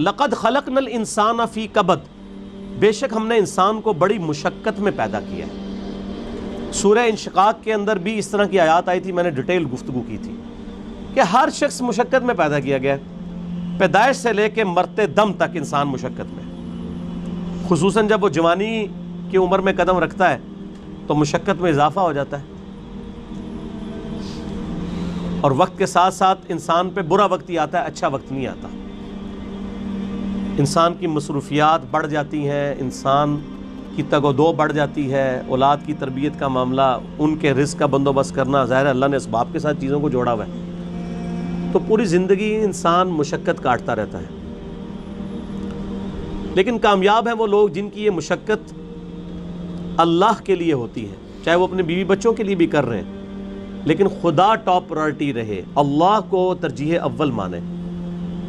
لقد خلقنا الانسان فی کبد، بے شک ہم نے انسان کو بڑی مشقت میں پیدا کیا ہے۔ سورہ انشقاق کے اندر بھی اس طرح کی آیات آئی تھی، میں نے ڈیٹیل گفتگو کی تھی کہ ہر شخص مشقت میں پیدا کیا گیا ہے، پیدائش سے لے کے مرتے دم تک انسان مشقت میں، خصوصاً جب وہ جوانی کی عمر میں قدم رکھتا ہے تو مشقت میں اضافہ ہو جاتا ہے، اور وقت کے ساتھ ساتھ انسان پہ برا وقت ہی آتا ہے، اچھا وقت نہیں آتا۔ انسان کی مصروفیات بڑھ جاتی ہیں، انسان کی تگ و دو بڑھ جاتی ہے، اولاد کی تربیت کا معاملہ، ان کے رزق کا بندوبست کرنا، ظاہر ہے اللہ نے اسباب کے ساتھ چیزوں کو جوڑا ہوا ہے، تو پوری زندگی انسان مشقت کاٹتا رہتا ہے۔ لیکن کامیاب ہیں وہ لوگ جن کی یہ مشقت اللہ کے لیے ہوتی ہے، چاہے وہ اپنے بیوی بچوں کے لیے بھی کر رہے ہیں، لیکن خدا ٹاپ پرائرٹی رہے، اللہ کو ترجیح اول مانے۔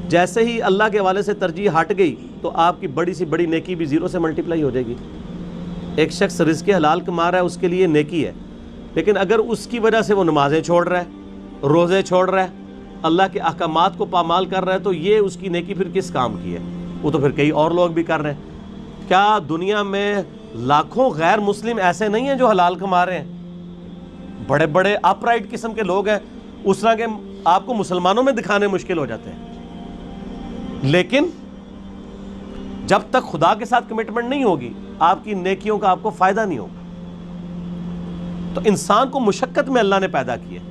جیسے ہی اللہ کے حوالے سے ترجیح ہٹ گئی تو آپ کی بڑی سی بڑی نیکی بھی زیرو سے ملٹیپلائی ہو جائے گی۔ ایک شخص رزق حلال کما رہا ہے، اس کے لیے نیکی ہے، لیکن اگر اس کی وجہ سے وہ نمازیں چھوڑ رہا ہے، روزے چھوڑ رہا ہے، اللہ کے احکامات کو پامال کر رہا ہے، تو یہ اس کی نیکی پھر کس کام کی ہے؟ وہ تو پھر کئی اور لوگ بھی کر رہے ہیں۔ کیا دنیا میں لاکھوں غیر مسلم ایسے نہیں ہیں جو حلال کما رہے ہیں؟ بڑے بڑے اپ رائٹ قسم کے لوگ ہیں، اس طرح کے آپ کو مسلمانوں میں دکھانے مشکل ہو جاتے ہیں، لیکن جب تک خدا کے ساتھ کمٹمنٹ نہیں ہوگی آپ کی نیکیوں کا آپ کو فائدہ نہیں ہوگا۔ تو انسان کو مشقت میں اللہ نے پیدا کیا،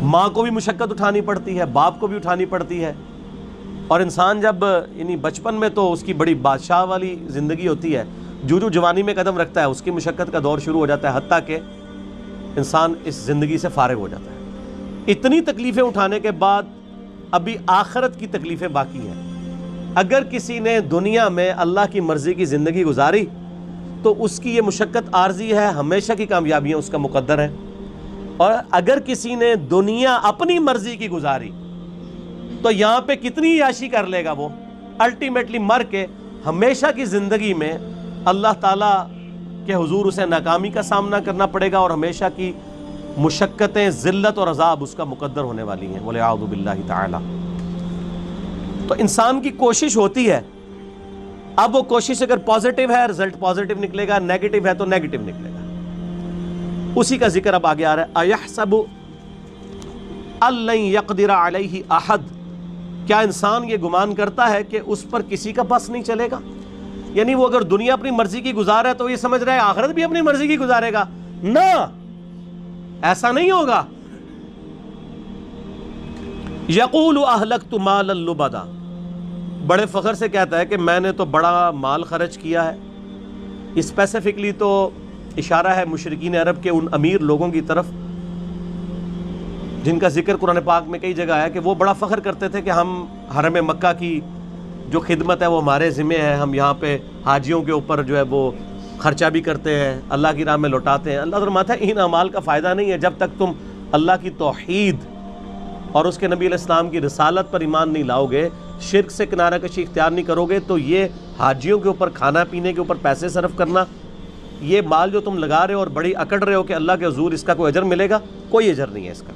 ماں کو بھی مشقت اٹھانی پڑتی ہے، باپ کو بھی اٹھانی پڑتی ہے، اور انسان جب یعنی بچپن میں تو اس کی بڑی بادشاہ والی زندگی ہوتی ہے، جو جوانی میں قدم رکھتا ہے اس کی مشقت کا دور شروع ہو جاتا ہے، حتیٰ کہ انسان اس زندگی سے فارغ ہو جاتا ہے۔ اتنی تکلیفیں اٹھانے کے بعد ابھی آخرت کی تکلیفیں باقی ہیں۔ اگر کسی نے دنیا میں اللہ کی مرضی کی زندگی گزاری تو اس کی یہ مشقت عارضی ہے، ہمیشہ کی کامیابیاں اس کا مقدر ہے، اور اگر کسی نے دنیا اپنی مرضی کی گزاری تو یہاں پہ کتنی عیاشی کر لے گا، وہ الٹیمیٹلی مر کے ہمیشہ کی زندگی میں اللہ تعالیٰ کے حضور اسے ناکامی کا سامنا کرنا پڑے گا، اور ہمیشہ کی مشقتیں، ذلت اور عذاب اس کا مقدر ہونے والی ہیں، وَلِعَوْذُ بِاللَّهِ تَعَالَى۔ تو انسان کی کوشش ہوتی ہے، اب وہ کوشش اگر پازیٹیو ہے رزلٹ پازیٹیو نکلے گا، نیگیٹو ہے تو نیگیٹو نکلے گا۔ اسی کا ذکر اب آگے آ رہا ہے، أَيَحْسَبُ أَن لَّن يَقْدِرَ عَلَيْهِ أَحَدٌ، کیا انسان یہ گمان کرتا ہے کہ اس پر کسی کا بس نہیں چلے گا؟ یعنی وہ اگر دنیا اپنی مرضی کی گزار ہے تو یہ سمجھ رہا ہے آخرت بھی اپنی مرضی کی گزارے گا؟ نہ، ایسا نہیں ہوگا۔ یقول اہلکت مالا لبدا، بڑے فخر سے کہتا ہے کہ میں نے تو بڑا مال خرچ کیا ہے۔ اسپیسیفکلی تو اشارہ ہے مشرکین عرب کے ان امیر لوگوں کی طرف جن کا ذکر قرآن پاک میں کئی جگہ آیا کہ وہ بڑا فخر کرتے تھے کہ ہم حرم مکہ کی جو خدمت ہے وہ ہمارے ذمہ ہے، ہم یہاں پہ حاجیوں کے اوپر جو ہے وہ خرچہ بھی کرتے ہیں، اللہ کی راہ میں لوٹاتے ہیں۔ اللہ فرماتا ہے ان اعمال کا فائدہ نہیں ہے جب تک تم اللہ کی توحید اور اس کے نبی علیہ السلام کی رسالت پر ایمان نہیں لاؤ گے، شرک سے کنارہ کشی اختیار نہیں کرو گے، تو یہ حاجیوں کے اوپر کھانا پینے کے اوپر پیسے صرف کرنا، یہ مال جو تم لگا رہے ہو اور بڑی اکڑ رہے ہو کہ اللہ کے حضور اس کا کوئی اجر ملے گا، کوئی اجر نہیں ہے اس کا۔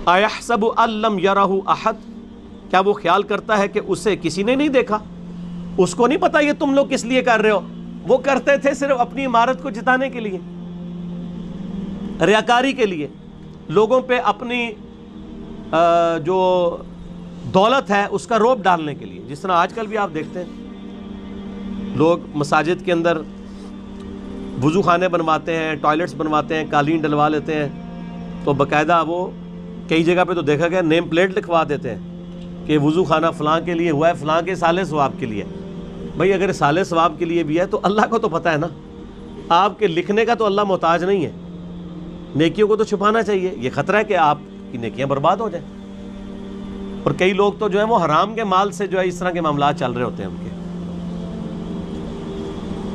اَيَحْسَبُ أَن لَّمْ يَرَهُ أَحَدٌ، کیا وہ خیال کرتا ہے کہ اسے کسی نے نہیں دیکھا؟ اس کو نہیں پتا یہ تم لوگ کس لیے کر رہے ہو، وہ کرتے تھے صرف اپنی عمارت کو جتانے کے لیے، ریاکاری کے لیے، لوگوں پہ اپنی جو دولت ہے اس کا روب ڈالنے کے لیے۔ جس طرح آج کل بھی آپ دیکھتے ہیں لوگ مساجد کے اندر وضو خانے بنواتے ہیں، ٹوائلٹس بنواتے ہیں، قالین ڈلوا لیتے ہیں، تو باقاعدہ وہ کئی جگہ پہ تو دیکھا گیا نیم پلیٹ لکھوا دیتے ہیں کہ وضو خانہ فلاں کے لیے ہوا ہے، فلاں کے سالے ثواب کے لیے۔ بھائی اگر سالے ثواب کے لیے بھی ہے تو اللہ کو تو پتہ ہے نا، آپ کے لکھنے کا تو اللہ محتاج نہیں ہے، نیکیوں کو تو چھپانا چاہیے، یہ خطرہ ہے کہ آپ کی نیکیاں برباد ہو جائیں۔ اور کئی لوگ تو جو ہے وہ حرام کے مال سے جو ہے اس طرح کے معاملات چل رہے ہوتے ہیں ان کے،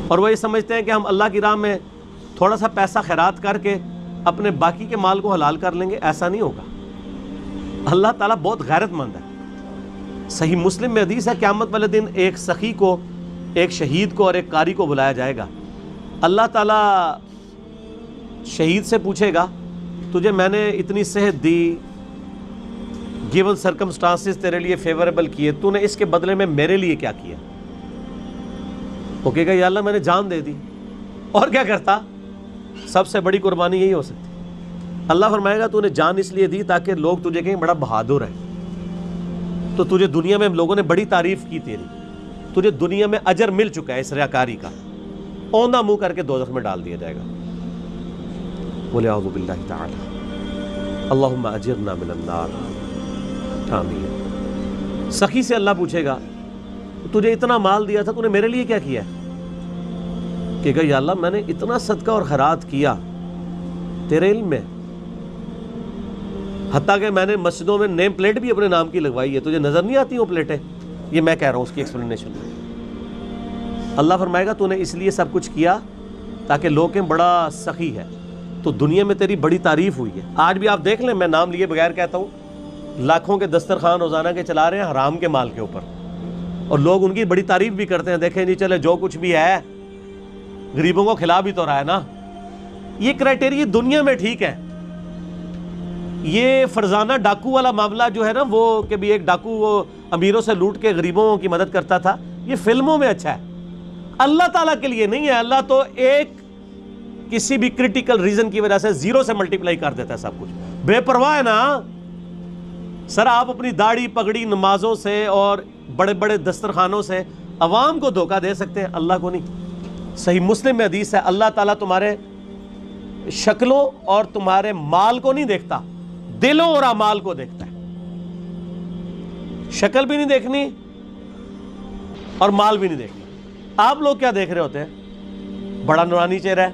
اور وہ یہ سمجھتے ہیں کہ ہم اللہ کی راہ میں تھوڑا سا پیسہ خیرات کر کے اپنے باقی کے مال کو حلال کر لیں گے، ایسا نہیں ہوگا۔ اللہ تعالیٰ بہت غیرت مند ہے۔ صحیح مسلم میں حدیث ہے قیامت والے دن ایک سخی کو، ایک شہید کو اور ایک قاری کو بلایا جائے گا، اللہ تعالیٰ شہید سے پوچھے گا تجھے میں نے اتنی صحت دی، given circumstances تیرے لیے فیوریبل کیے, تو نے اس کے بدلے میں میرے لیے کیا کیا؟ وہ کہے گا یا اللہ میں نے جان دے دی. اور کیا کرتا؟ سب سے بڑی قربانی یہی ہو سکتی. اللہ فرمائے گا تو نے جان اس لیے دی تاکہ لوگ تجھے کہیں بڑا بہادر ہے, تو تجھے دنیا میں لوگوں نے بڑی تعریف کی تیری, تجھے دنیا میں اجر مل چکا ہے اس ریاکاری کا, اوندا منہ کر کے دوزخ میں ڈال دیا جائے گا. بولے اعوذ باللہ تعالی اللہم اجرنا من النار. آمین. سخی سے اللہ پوچھے گا تجھے اتنا مال دیا تھا, تو نے میرے لیے کیا کیا ہے؟ کہ یا اللہ میں نے اتنا صدقہ اور خیرات کیا تیرے علم میں, حتیٰ کہ میں نے مسجدوں میں نیم پلیٹ بھی اپنے نام کی لگوائی ہے, تجھے نظر نہیں آتی وہ پلیٹیں؟ یہ میں کہہ رہا ہوں اس کی ایکسپلینیشن. اللہ فرمائے گا تو نے اس لیے سب کچھ کیا تاکہ لوگ کہیں بڑا سخی ہے, تو دنیا میں تیری بڑی تعریف ہوئی ہے. آج بھی آپ دیکھ لیں, میں نام لیے بغیر کہتا ہوں, لاکھوں کے دسترخوان روزانہ کے چلا رہے ہیں حرام کے مال کے اوپر, اور لوگ ان کی بڑی تعریف بھی کرتے ہیں. دیکھیں جی چلے جو کچھ بھی ہے غریبوں کو کھلا بھی تو رہا ہے نا. یہ کرائٹیریا دنیا میں ٹھیک ہے. یہ فرزانہ ڈاکو والا معاملہ جو ہے نا, وہ کہ بھی ایک ڈاکو وہ امیروں سے لوٹ کے غریبوں کی مدد کرتا تھا, یہ فلموں میں اچھا ہے, اللہ تعالیٰ کے لیے نہیں ہے. اللہ تو ایک کسی بھی کرٹیکل ریزن کی وجہ سے زیرو سے ملٹیپلائی کر دیتا ہے سب کچھ. بے پرواہ ہے نا. سر آپ اپنی داڑھی پگڑی نمازوں سے اور بڑے بڑے دسترخوانوں سے عوام کو دھوکہ دے سکتے ہیں, اللہ کو نہیں. صحیح مسلم میں حدیث ہے, اللہ تعالیٰ تمہارے شکلوں اور تمہارے مال کو نہیں دیکھتا, دلوں اور اعمال کو دیکھتا ہے. شکل بھی نہیں دیکھنی اور مال بھی نہیں دیکھنا. آپ لوگ کیا دیکھ رہے ہوتے ہیں؟ بڑا نورانی چہرہ ہے,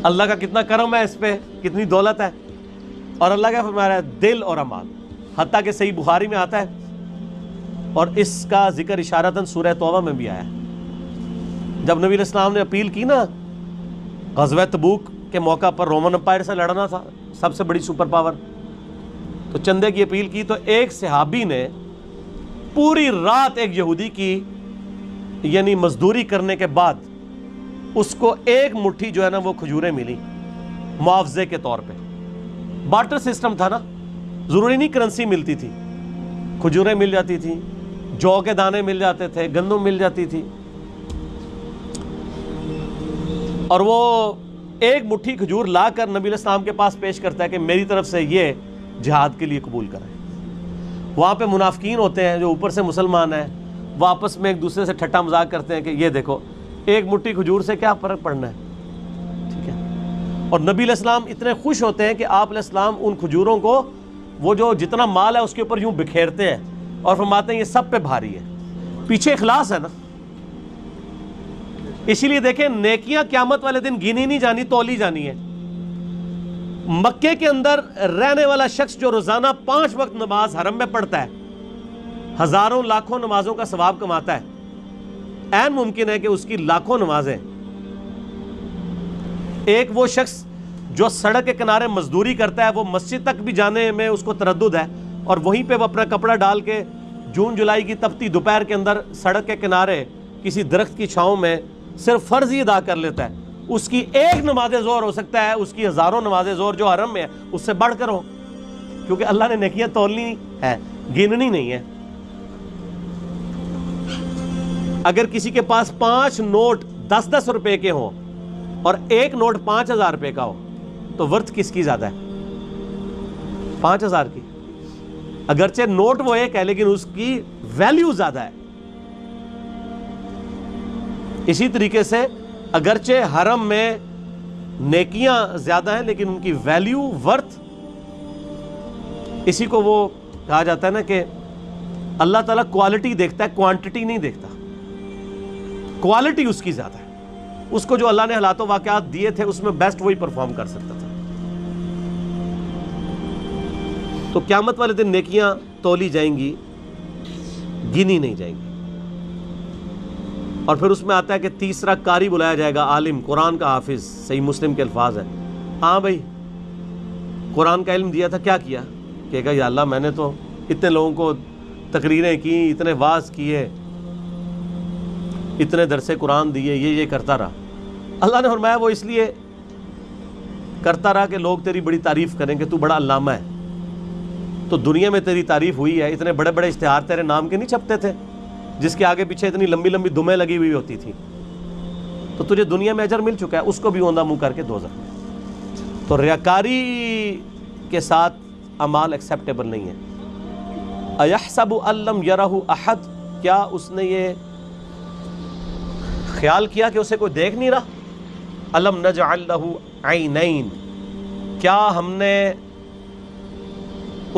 اللہ کا کتنا کرم ہے اس پہ, کتنی دولت ہے, اور اللہ کیا فرما رہا ہے؟ دل اور اعمال. حتیٰ کہ صحیح بخاری میں آتا ہے, اور اس کا ذکر اشارتاً سورہ توبہ میں بھی آیا ہے. جب نبی علیہ السلام نے اپیل کی نا غزوہ تبوک کے موقع پر, رومن امپائر سے لڑنا تھا, سب سے بڑی سپر پاور, تو چندے کی اپیل کی, تو ایک صحابی نے پوری رات ایک یہودی کی یعنی مزدوری کرنے کے بعد اس کو ایک مٹھی جو ہے نا وہ کھجوریں ملی معاوضے کے طور پہ. بارٹر سسٹم تھا نا, ضروری نہیں کرنسی ملتی تھی, کھجوریں مل جاتی تھی, جو کے دانے مل جاتے تھے, گندم مل جاتی تھی, اور وہ ایک مٹھی کھجور لا کر نبی علیہ السلام کے پاس پیش کرتا ہے کہ میری طرف سے یہ جہاد کے لیے قبول کریں. وہاں پہ منافقین ہوتے ہیں جو اوپر سے مسلمان ہیں, وہ آپس میں ایک دوسرے سے ٹھٹا مذاق کرتے ہیں کہ یہ دیکھو ایک مٹھی کھجور سے کیا فرق پڑنا ہے, ٹھیک ہے. اور نبی علیہ السلام اتنے خوش ہوتے ہیں کہ آپ علیہ السلام ان کھجوروں کو وہ جو جتنا مال ہے اس کے اوپر یوں بکھیرتے ہیں اور فرماتے ہیں یہ سب پہ بھاری ہے. پیچھے اخلاص ہے نا. اسی لیے دیکھیں نیکیاں قیامت والے دن گنی نہیں جانی, تولی جانی ہے. مکے کے اندر رہنے والا شخص جو روزانہ 5 وقت نماز حرم میں پڑھتا ہے, ہزاروں لاکھوں نمازوں کا ثواب کماتا ہے. عین ممکن ہے کہ اس کی لاکھوں نمازیں, ایک وہ شخص جو سڑک کے کنارے مزدوری کرتا ہے, وہ مسجد تک بھی جانے میں اس کو تردد ہے, اور وہیں پہ وہ اپنا کپڑا ڈال کے جون جولائی کی تپتی دوپہر کے اندر سڑک کے کنارے کسی درخت کی چھاؤں میں صرف فرض ہی ادا کر لیتا ہے. اس کی ایک نماز ظہر ہو سکتا ہے اس کی ہزاروں نماز ظہر جو حرم میں ہے اس سے بڑھ کر ہو, کیونکہ اللہ نے نیکیاں تولنی ہے, گننی نہیں ہے. اگر کسی کے پاس 5 نوٹ 10-10 روپے کے ہوں اور ایک نوٹ 5,000 روپے کا ہو, تو ورتھ کس کی زیادہ ہے؟ 5,000 کی. اگرچہ نوٹ وہ ایک ہے لیکن اس کی ویلیو زیادہ ہے. اسی طریقے سے اگرچہ حرم میں نیکیاں زیادہ ہیں لیکن ان کی ویلیو ورتھ, اسی کو وہ کہا جاتا ہے نا کہ اللہ تعالیٰ کوالٹی دیکھتا ہے, کوانٹٹی نہیں دیکھتا. کوالٹی اس کی زیادہ ہے. اس کو جو اللہ نے حالات و واقعات دیے تھے اس میں بیسٹ وہی پرفارم کر سکتا تھا. تو قیامت والے دن نیکیاں تولی جائیں گی, گنی نہیں جائیں گی. اور پھر اس میں آتا ہے کہ تیسرا قاری بلایا جائے گا, عالم, قرآن کا حافظ. صحیح مسلم کے الفاظ ہیں. ہاں بھائی قرآن کا علم دیا تھا, کیا کیا؟ کہے گا یا اللہ میں نے تو اتنے لوگوں کو تقریریں کی, اتنے واعظ کیے, اتنے درس قرآن دیے, یہ کرتا رہا. اللہ نے فرمایا وہ اس لیے کرتا رہا کہ لوگ تیری بڑی تعریف کریں کہ تو بڑا علامہ ہے. تو دنیا میں تیری تعریف ہوئی ہے. اتنے بڑے بڑے اشتہار تیرے نام کے نہیں چھپتے تھے جس کے آگے پیچھے اتنی لمبی لمبی دمیں لگی ہوئی ہوتی تھی. تو تجھے دنیا میں اجر مل چکا ہے, اس کو بھی اوندا منہ کر کے دوزخ میں. تو ریاکاری کے ساتھ اعمال ایکسیپٹیبل نہیں ہے. اَيَحْسَبُ أَن لَّمْ يَرَهُ أَحَدٌ, کیا اس نے یہ خیال کیا کہ اسے کوئی دیکھ نہیں رہا؟ أَلَمْ نَجْعَل لَّهُ عَيْنَيْن, کیا ہم نے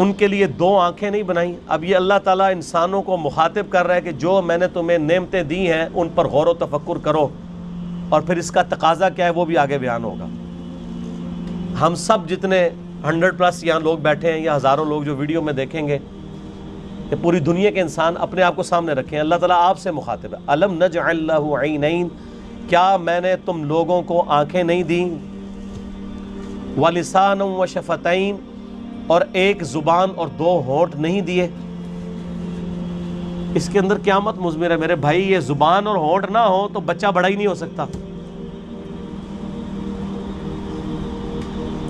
ان کے لیے دو آنکھیں نہیں بنائیں؟ اب یہ اللہ تعالیٰ انسانوں کو مخاطب کر رہا ہے کہ جو میں نے تمہیں نعمتیں دی ہیں ان پر غور و تفکر کرو, اور پھر اس کا تقاضا کیا ہے وہ بھی آگے بیان ہوگا. ہم سب جتنے 100+ یہاں لوگ بیٹھے ہیں یا ہزاروں لوگ جو ویڈیو میں دیکھیں گے, کہ پوری دنیا کے انسان اپنے آپ کو سامنے رکھیں. اللہ تعالیٰ آپ سے مخاطب ہے. أَلَمْ نَجْعَل لَّهُ عَيْنَيْن, کیا میں نے تم لوگوں کو آنکھیں نہیں دیں؟ وَلِسَانًا وَشَفَتَيْن, اور ایک زبان اور دو ہونٹ نہیں دیے؟ اس کے اندر قیامت مضمر ہے میرے بھائی. یہ زبان اور ہونٹ نہ ہو تو بچہ بڑا ہی نہیں ہو سکتا.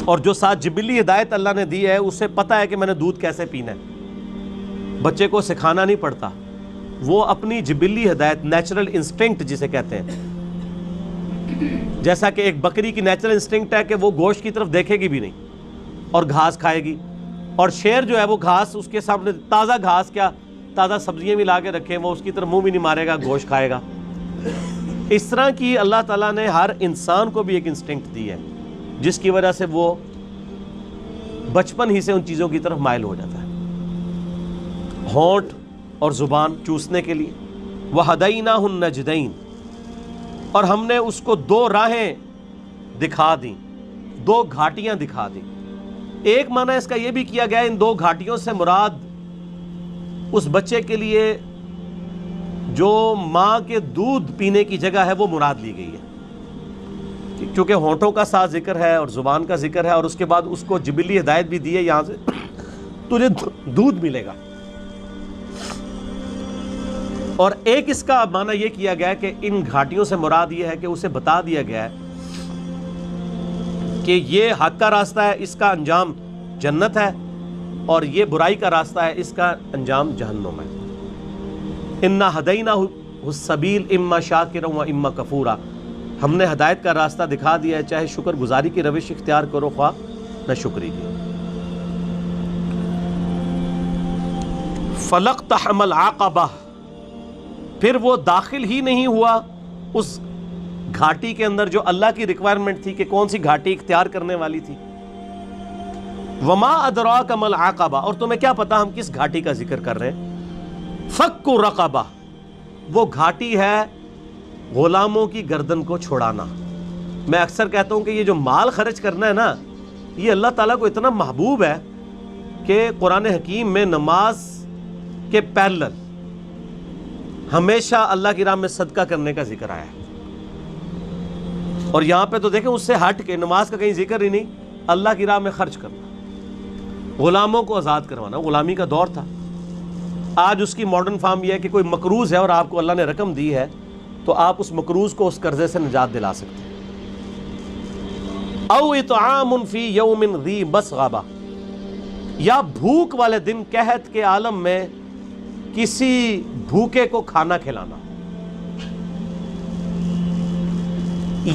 اور جو ساتھ جبلی ہدایت اللہ نے دی ہے اسے پتہ ہے کہ میں نے دودھ کیسے پینا ہے. بچے کو سکھانا نہیں پڑتا, وہ اپنی جبلی ہدایت, نیچرل انسٹنکٹ جسے کہتے ہیں, جیسا کہ ایک بکری کی نیچرل انسٹنکٹ ہے کہ وہ گوشت کی طرف دیکھے گی بھی نہیں اور گھاس کھائے گی, اور شیر جو ہے وہ گھاس اس کے سامنے, تازہ گھاس کیا تازہ سبزیاں بھی لا کے رکھیں, وہ اس کی طرف منہ بھی نہیں مارے گا, گوشت کھائے گا. اس طرح کی اللہ تعالیٰ نے ہر انسان کو بھی ایک انسٹنکٹ دی ہے جس کی وجہ سے وہ بچپن ہی سے ان چیزوں کی طرف مائل ہو جاتا ہے. ہونٹ اور زبان چوسنے کے لیے. وَهَدَيْنَاهُ النَّجْدَيْن, اور ہم نے اس کو دو راہیں دکھا دیں, دو گھاٹیاں دکھا دیں. ایک معنی اس کا یہ بھی کیا گیا ان دو گھاٹیوں سے مراد اس بچے کے لیے جو ماں کے دودھ پینے کی جگہ ہے وہ مراد لی گئی ہے, کیونکہ ہونٹوں کا ساتھ ذکر ہے اور زبان کا ذکر ہے, اور اس کے بعد اس کو جبلی ہدایت بھی دی ہے, یہاں سے تجھے دودھ ملے گا. اور ایک اس کا معنی یہ کیا گیا کہ ان گھاٹیوں سے مراد یہ ہے کہ اسے بتا دیا گیا ہے کہ یہ حق کا راستہ ہے, اس کا انجام جنت ہے, اور یہ برائی کا راستہ ہے, اس کا انجام جہنم ہے. اِنَّا هَدَيْنَاهُ السَّبِيلَ إِمَّا شَاكِرًا وَإِمَّا كَفُورًا, ہم نے ہدایت کا راستہ دکھا دیا ہے, چاہے شکر گزاری کی روش اختیار کرو خواہ نہ شکری کی. فَلَقْتَحَمَ الْعَقَبَةَ, پھر وہ داخل ہی نہیں ہوا اس گھاٹی کے اندر جو اللہ کی ریکوائرمنٹ تھی کہ کون سی گھاٹی اختیار کرنے والی تھی. وما ادراک ما العقبہ, اور تمہیں کیا پتا ہم کس گھاٹی کا ذکر کر رہے ہیں. فک رقبہ, وہ گھاٹی ہے غلاموں کی گردن کو چھڑانا. میں اکثر کہتا ہوں کہ یہ جو مال خرچ کرنا ہے نا, یہ اللہ تعالیٰ کو اتنا محبوب ہے کہ قرآن حکیم میں نماز کے پیرلل ہمیشہ اللہ کی راہ میں صدقہ کرنے کا ذکر آیا ہے. اور یہاں پہ تو دیکھیں اس سے ہٹ کے نماز کا کہیں ذکر ہی نہیں, اللہ کی راہ میں خرچ کرنا, غلاموں کو آزاد کروانا. غلامی کا دور تھا, آج اس کی ماڈرن فارم یہ ہے کہ کوئی مقروض ہے اور آپ کو اللہ نے رقم دی ہے تو آپ اس مقروض کو اس قرضے سے نجات دلا سکتے ہیں. او اطعام فی یوم ذی مسغبہ, یا بھوک والے دن قحط کے عالم میں کسی بھوکے کو کھانا کھلانا.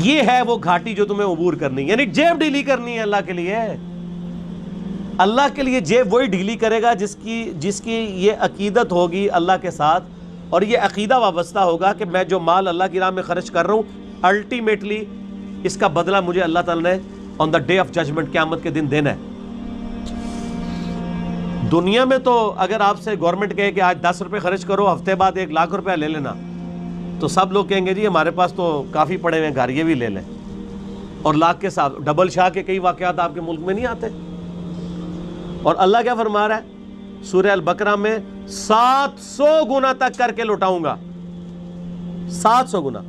یہ ہے وہ گھاٹی جو تمہیں عبور کرنی, یعنی جیب ڈھیلی کرنی ہے اللہ کے لیے. اللہ کے لیے جیب وہی ڈھیلی کرے گا جس کی یہ عقیدت ہوگی اللہ کے ساتھ, اور یہ عقیدہ وابستہ ہوگا کہ میں جو مال اللہ کی راہ میں خرچ کر رہا ہوں الٹیمیٹلی اس کا بدلہ مجھے اللہ تعالیٰ نے آن دا ڈے آف ججمنٹ قیامت کے دن دینا ہے. دنیا میں تو اگر آپ سے گورنمنٹ کہے کہ آج 10 روپے خرچ کرو, ہفتے بعد 1 لاکھ روپیہ لے لینا, تو سب لوگ کہیں گے جی ہمارے پاس تو کافی پڑے ہوئے ہیں, گھر یہ بھی لے لیں. اور لاکھ کے ساتھ ڈبل شاہ کے کئی واقعات آپ کے ملک میں نہیں آتے. اور اللہ کیا فرما رہا ہے سورہ البقرہ میں, 700 گنا تک کر کے لوٹاؤں گا, 700 گنا.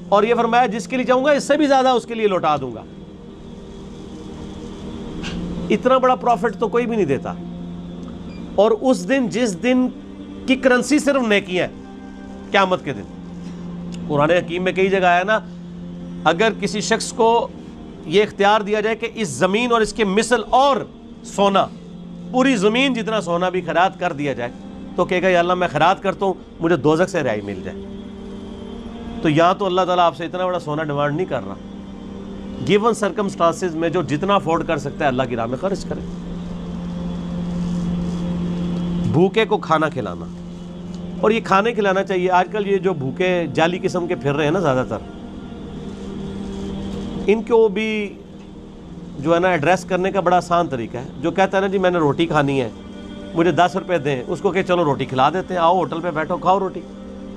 اور یہ فرمایا جس کے لیے چاہوں گا اس سے بھی زیادہ اس کے لیے لوٹا دوں گا. اتنا بڑا پروفٹ تو کوئی بھی نہیں دیتا. اور اس دن جس دن کی کرنسی صرف نیکی ہے, قیامت کے دن, قرآن حکیم میں کئی جگہ آیا نا, اگر کسی شخص کو یہ اختیار دیا جائے کہ اس زمین اور اس کے مثل اور سونا پوری زمین جتنا سونا بھی خیرات کر دیا جائے تو کہے گا یا اللہ میں خیرات کرتا ہوں مجھے دوزخ سے رہائی مل جائے. تو یہاں تو اللہ تعالیٰ آپ سے اتنا بڑا سونا ڈیمانڈ نہیں کر رہا. گیون سرکمسٹانسز میں جو جتنا افورڈ کر سکتا ہے اللہ کی راہ میں خرچ کرے. بھوکے کو کھانا کھلانا, اور یہ کھانے کھلانا چاہیے. آج کل یہ جو بھوکے جعلی قسم کے پھر رہے ہیں نا زیادہ تر, ان کو بھی جو ہے نا ایڈریس کرنے کا بڑا آسان طریقہ ہے. جو کہتا ہے نا جی میں نے روٹی کھانی ہے مجھے 10 روپے دیں, اس کو کہ چلو روٹی کھلا دیتے ہیں, آؤ ہوٹل پہ بیٹھو کھاؤ روٹی,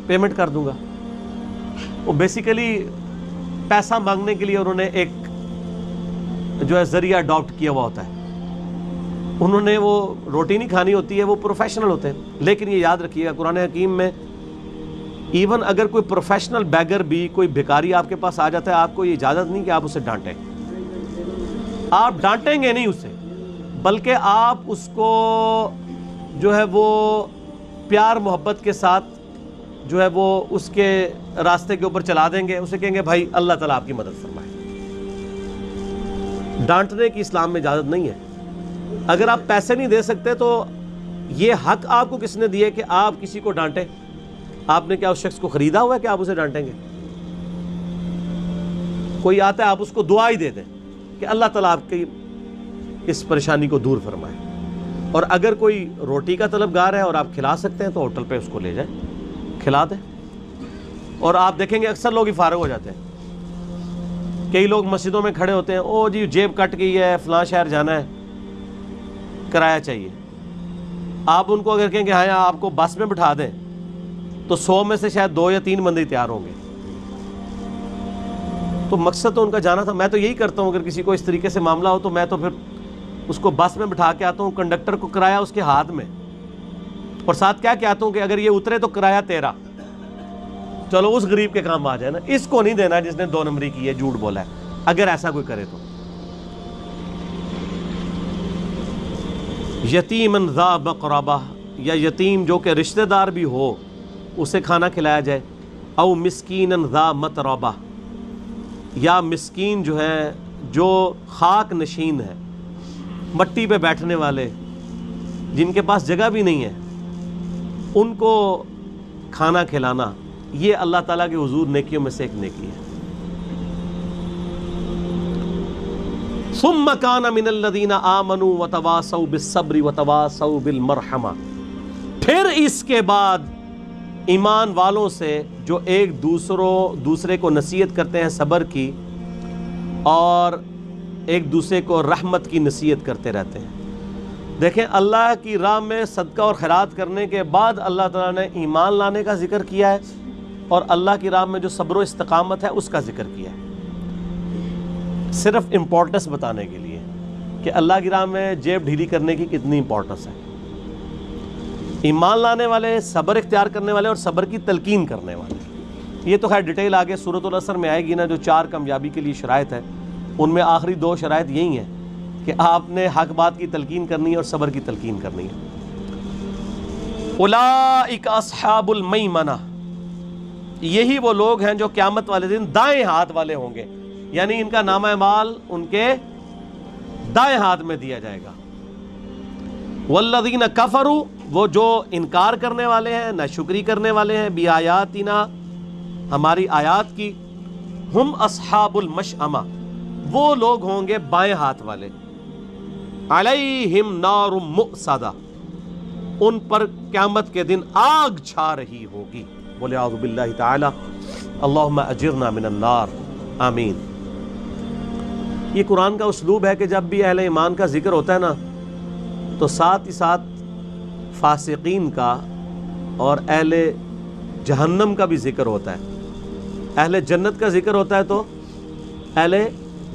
پیمنٹ کر دوں گا. وہ بیسیکلی پیسہ مانگنے کے لیے انہوں نے ایک جو ہے ذریعہ اڈاپٹ کیا ہوا ہوتا ہے. انہوں نے وہ روٹی نہیں کھانی ہوتی ہے, وہ پروفیشنل ہوتے ہیں. لیکن یہ یاد رکھیے گا قرآن حکیم میں ایون اگر کوئی پروفیشنل بیگر بھی, کوئی بھکاری آپ کے پاس آ جاتا ہے, آپ کو یہ اجازت نہیں کہ آپ اسے ڈانٹیں. آپ ڈانٹیں گے نہیں اسے, بلکہ آپ اس کو جو ہے وہ پیار محبت کے ساتھ جو ہے وہ اس کے راستے کے اوپر چلا دیں گے. اسے کہیں گے بھائی اللہ تعالیٰ آپ کی مدد فرمائے. ڈانٹنے کی اسلام میں اجازت نہیں ہے. اگر آپ پیسے نہیں دے سکتے تو یہ حق آپ کو کس نے دیا کہ آپ کسی کو ڈانٹیں؟ آپ نے کیا اس شخص کو خریدا ہوا ہے کہ آپ اسے ڈانٹیں گے؟ کوئی آتا ہے آپ اس کو دعا ہی دے دیں کہ اللہ تعالیٰ آپ کی اس پریشانی کو دور فرمائے. اور اگر کوئی روٹی کا طلبگار ہے اور آپ کھلا سکتے ہیں تو ہوٹل پہ اس کو لے جائیں, کھلا دیں. اور آپ دیکھیں گے اکثر لوگ ہی فارغ ہو جاتے ہیں. کئی لوگ مسجدوں میں کھڑے ہوتے ہیں, او جی جیب کٹ گئی ہے فلاں شہر جانا ہے کرایہ چاہیے. آپ ان کو اگر کہیں کہ ہاں آپ کو بس میں بٹھا دیں تو 100 میں سے شاید 2 یا 3 بندے تیار ہوں گے. تو مقصد تو ان کا جانا تھا. میں تو یہی کرتا ہوں, اگر کسی کو اس طریقے سے معاملہ ہو تو میں تو پھر اس کو بس میں بٹھا کے آتا ہوں, کنڈکٹر کو کرایہ اس کے ہاتھ میں, اور ساتھ کیا کہتا ہوں کہ اگر یہ اترے تو کرایہ تیرا, چلو اس غریب کے کام آ جائے نا. اس کو نہیں دینا جس نے 2 نمبری کی ہے, جھوٹ بولا ہے. اگر ایسا کوئی کرے تو یتیمن ذا مقربہ, یا یتیم جو کہ رشتہ دار بھی ہو اسے کھانا کھلایا جائے. او مسکینن ذا متربہ, یا مسکین جو ہے جو خاک نشین ہے, مٹی پہ بیٹھنے والے جن کے پاس جگہ بھی نہیں ہے, ان کو کھانا کھلانا یہ اللہ تعالیٰ کے حضور نیکیوں میں سے ایک نیکی ہے. ثم کان من الذین آمنوا وتواصوا بالصبر وتواصوا بالمرحمہ, پھر اس کے بعد ایمان والوں سے جو ایک دوسرے کو نصیحت کرتے ہیں صبر کی, اور ایک دوسرے کو رحمت کی نصیحت کرتے رہتے ہیں. دیکھیں اللہ کی راہ میں صدقہ اور خیرات کرنے کے بعد اللہ تعالیٰ نے ایمان لانے کا ذکر کیا ہے, اور اللہ کی راہ میں جو صبر و استقامت ہے اس کا ذکر کیا ہے, صرف امپورٹنس بتانے کے لیے کہ اللہ کی راہ میں جیب ڈھیلی کرنے کی کتنی امپورٹنس ہے. ایمان لانے والے, صبر اختیار کرنے والے, اور صبر کی تلقین کرنے والے. یہ تو خیر ڈیٹیل آگے سورۃ العصر میں آئے گی نا, جو 4 کامیابی کے لیے شرائط ہے, ان میں آخری 2 شرائط یہی ہیں کہ آپ نے حق بات کی تلقین کرنی ہے اور صبر کی تلقین کرنی ہے. اولئک اصحاب المیمنہ, یہی وہ لوگ ہیں جو قیامت والے دن دائیں ہاتھ والے ہوں گے, یعنی ان کا نامہ اعمال ان کے دائیں ہاتھ میں دیا جائے گا. والذین کفروا, وہ جو انکار کرنے والے ہیں, ناشکری کرنے والے ہیں, بآیاتنا, ہماری آیات کی, ہم اصحاب المشأمہ, وہ لوگ ہوں گے بائیں ہاتھ والے. علیہم نار مؤصدہ, ان پر قیامت کے دن آگ چھا رہی ہوگی. بولے اعوذ باللہ تعالی, اللہم اجرنا من النار, آمین. یہ قرآن کا اسلوب ہے کہ جب بھی اہل ایمان کا ذکر ہوتا ہے نا تو ساتھ ہی ساتھ فاسقین کا اور اہل جہنم کا بھی ذکر ہوتا ہے. اہل جنت کا ذکر ہوتا ہے تو اہل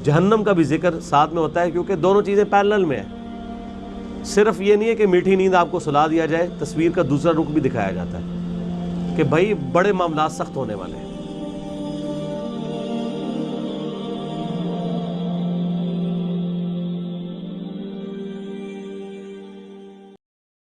جہنم کا بھی ذکر ساتھ میں ہوتا ہے, کیونکہ دونوں چیزیں پیرلل میں ہیں. صرف یہ نہیں ہے کہ میٹھی نیند آپ کو سلا دیا جائے, تصویر کا دوسرا رخ بھی دکھایا جاتا ہے کہ بھائی بڑے معاملات سخت ہونے والے ہیں.